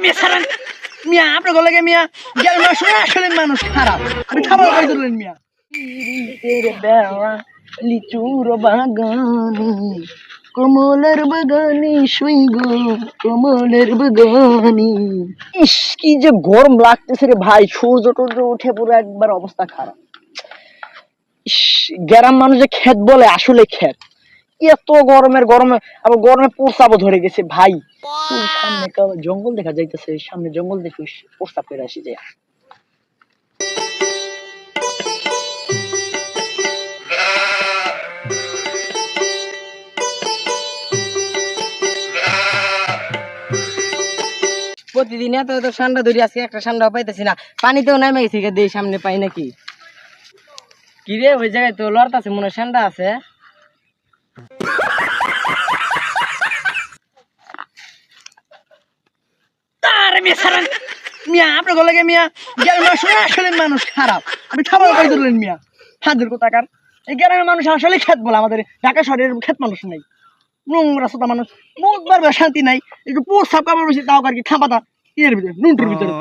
মিয়া ছাড়েন মিয়া, আপনার গলাকে মিয়া গেল না শুনে আসলে মানুষ খারাপ, আপনি খাবার খাই ধরলেন মিয়া। লিচুর বাগানি কমলের বাগানি শুইব কমলের বাগানি। ইস কি যে গরম লাগতেছে রে ভাই, সূর্য টুর্য উঠে পুরো একবার অবস্থা খারাপ। ইস, গ্রাম মানুষে ক্ষেত বলে আসলে ক্ষেত, এত গরমে আবার গরমে প্রস্তাবও ধরে গেছে ভাই। ওই সামনে একটা জঙ্গল দেখা যাইতেছে, সামনে জঙ্গল দেখে প্রস্তাব করে আসি যে। প্রতিদিন এত এত ঠান্ডা ধরি, আজকে একটা ঠান্ডা পাইতেছি না। পানিতেও নামে গেছি, দেই সামনে পাই নাকি কি রে? ওই জায়গায় তো লড়তাছে মনে হয় ঠান্ডা আছে। তার মিয়া ছাড়েন মিয়া, আপনার গলাকে মিয়া গেল না শুনে আসলে মানুষ খারাপ, আপনি খাবার খাই ধরলেন মিয়া। হাজার কোথাকার এই গ্রামের মানুষ আসলে ক্ষেত বলে, আমাদের ঢাকা শহরের ক্ষেত মানুষ নাই, নোংরা সোতা মানুষ, মুখ বারবার শান্তি নাই, একটু প্রস্তাব কাপড় বেশি তাও আর কি খামাতা ইয়ের ভিতরে নুনটুর ভিতরে।